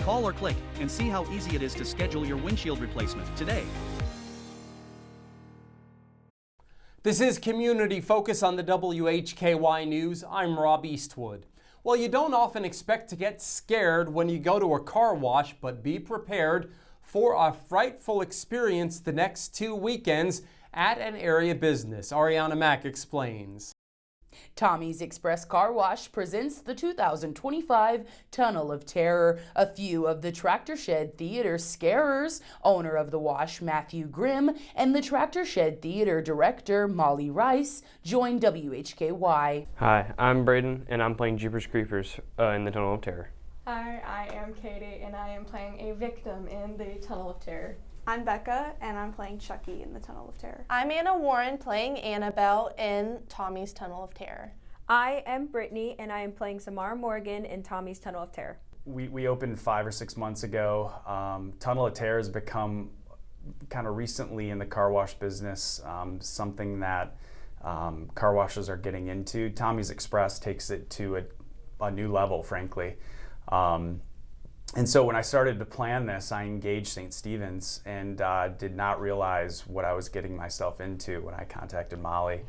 Call or click and see how easy it is to schedule your windshield replacement today. This is Community Focus on the WHKY News. I'm Rob Eastwood. Well, you don't often expect to get scared when you go to a car wash, but be prepared for a frightful experience the next 2 weekends at an area business. Arianna Mack explains. Tommy's Express Car Wash presents the 2025 Tunnel of Terror. A few of the Tractor Shed Theater scarers, owner of the wash Matthew Grimm, and the Tractor Shed Theater director Molly Rice joined WHKY. Hi, I'm Braden, and I'm playing Jeepers Creepers in the Tunnel of Terror. Hi, I am Katie, and I am playing a victim in the Tunnel of Terror. I'm Becca, and I'm playing Chucky in the Tunnel of Terror. I'm Anna Warren, playing Annabelle in Tommy's Tunnel of Terror. I am Brittany, and I am playing Samara Morgan in Tommy's Tunnel of Terror. We opened 5 or 6 months ago. Tunnel of Terror has become kind of recently in the car wash business something that car washes are getting into. Tommy's Express takes it to a new level, frankly. And so when I started to plan this, I engaged St. Stephen's and did not realize what I was getting myself into when I contacted Molly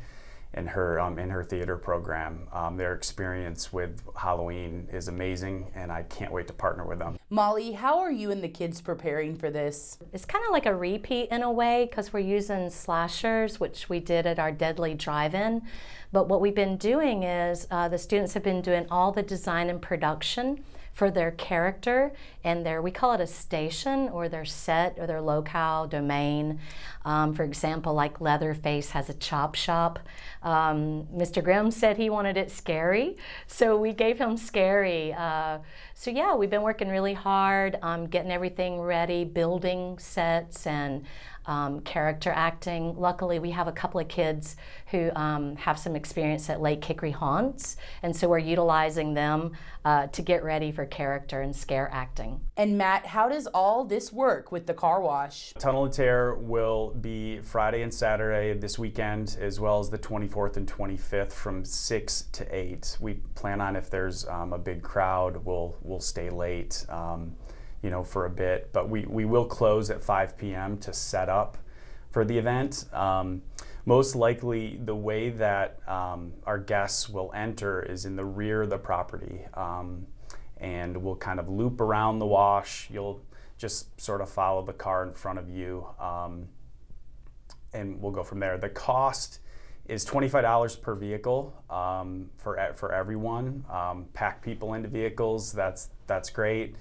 in her theater program. Their experience with Halloween is amazing, and I can't wait to partner with them. Molly, how are you and the kids preparing for this? It's kind of like a repeat in a way because we're using slashers, which we did at our Deadly Drive-In. But what we've been doing is the students have been doing all the design and production for their character and we call it a station or their set or their locale domain. For example, like Leatherface has a chop shop. Mr. Grimm said he wanted it scary, so we gave him scary. So yeah, we've been working really hard, getting everything ready, building sets and character acting. Luckily, we have a couple of kids who have some experience at Lake Hickory Haunts, and so we're utilizing them to get ready for character and scare acting. And Matt, how does all this work with the car wash? Tunnel of Terror will be Friday and Saturday this weekend, as well as the 24th and 25th from 6 to 8. We plan on, if there's a big crowd, we'll stay late. For a bit, but we will close at 5 p.m. to set up for the event. Most likely the way that our guests will enter is in the rear of the property, and we'll kind of loop around the wash. You'll just sort of follow the car in front of you, and we'll go from there. The cost is $25 per vehicle for everyone. Pack people into vehicles, that's great.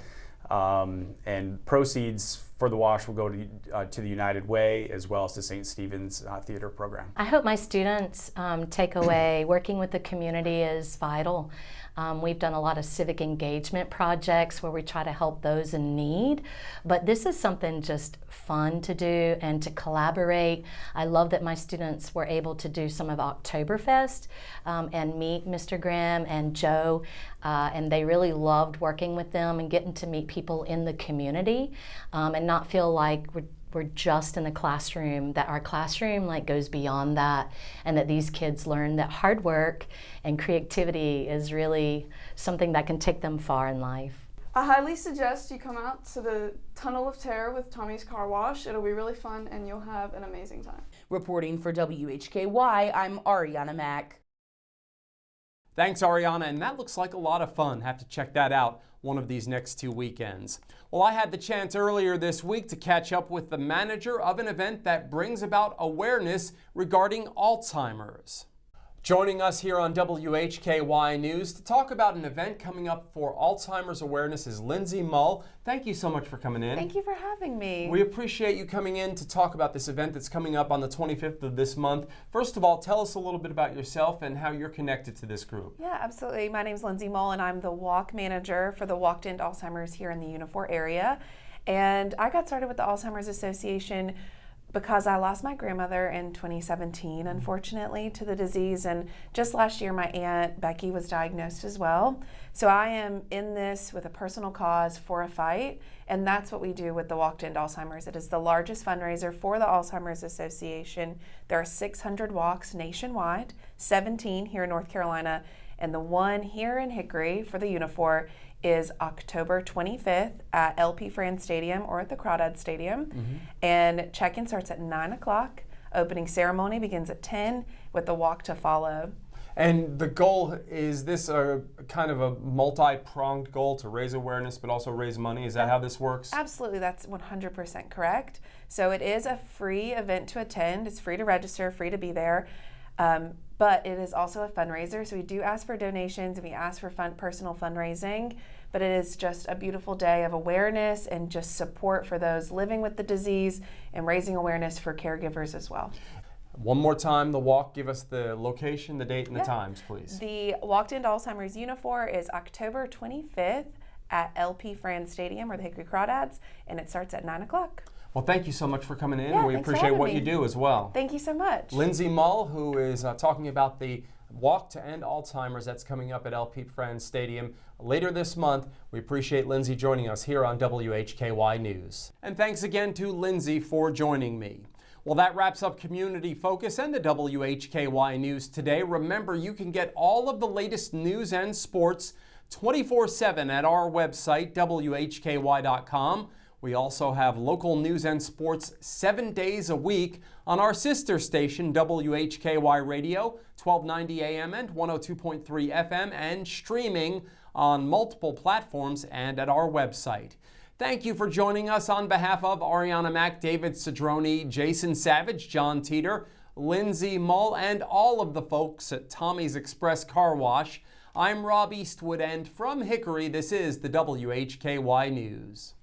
And proceeds for the wash will go to the United Way as well as to St. Stephen's theater program. I hope my students take away working with the community is vital. We've done a lot of civic engagement projects where we try to help those in need, but this is something just fun to do and to collaborate. I love that my students were able to do some of Oktoberfest and meet Mr. Grimm and Joe, and they really loved working with them and getting to meet people in the community and not feel like we're just in a classroom, that our classroom goes beyond that, and that these kids learn that hard work and creativity is really something that can take them far in life. I highly suggest you come out to the Tunnel of Terror with Tommy's Car Wash. It'll be really fun and you'll have an amazing time. Reporting for WHKY, I'm Arianna Mack. Thanks, Arianna, and that looks like a lot of fun. Have to check that out one of these next 2 weekends. Well, I had the chance earlier this week to catch up with the manager of an event that brings about awareness regarding Alzheimer's. Joining us here on WHKY News to talk about an event coming up for Alzheimer's awareness is Lindsey Mull. Thank you so much for coming in. Thank you for having me. We appreciate you coming in to talk about this event that's coming up on the 25th of this month. First of all, tell us a little bit about yourself and how you're connected to this group. Yeah, absolutely. My name is Lindsey Mull, and I'm the walk manager for the Walk to End Alzheimer's here in the Unifor area. And I got started with the Alzheimer's Association because I lost my grandmother in 2017, unfortunately, to the disease. And just last year, my Aunt Becky was diagnosed as well. So I am in this with a personal cause for a fight. And that's what we do with the Walk to End Alzheimer's. It is the largest fundraiser for the Alzheimer's Association. There are 600 walks nationwide, 17 here in North Carolina, and the one here in Hickory for the Unifor is October 25th at LP Fran Stadium or at the Crawdad Stadium. And check-in starts at 9 o'clock. Opening ceremony begins at 10 with the walk to follow. And the goal, is this a kind of a multi-pronged goal to raise awareness but also raise money? Is that how this works? Absolutely, that's 100% correct. So it is a free event to attend. It's free to register, free to be there. But it is also a fundraiser, so we do ask for donations and we ask for personal fundraising, but it is just a beautiful day of awareness and just support for those living with the disease and raising awareness for caregivers as well. One more time, the walk, give us the location, the date, and the times, please. The Walk to End Alzheimer's Unifor is October 25th at LP Fran Stadium or the Hickory Crawdads, and it starts at 9 o'clock. Well, thank you so much for coming in. Yeah, We thanks for appreciate having what me. you do as well. Thank you so much. Lindsey Mull, who is talking about the Walk to End Alzheimer's that's coming up at LP Fran Stadium later this month. We appreciate Lindsey joining us here on WHKY News. And thanks again to Lindsey for joining me. Well, that wraps up Community Focus and the WHKY News today. Remember, you can get all of the latest news and sports 24/7 at our website, WHKY.com. We also have local news and sports 7 days a week on our sister station, WHKY Radio, 1290 AM and 102.3 FM, and streaming on multiple platforms and at our website. Thank you for joining us on behalf of Arianna Mack, David Cedrone, Jason Savage, John Teeter, Lindsey Mull, and all of the folks at Tommy's Express Car Wash. I'm Rob Eastwood, and from Hickory, this is the WHKY News.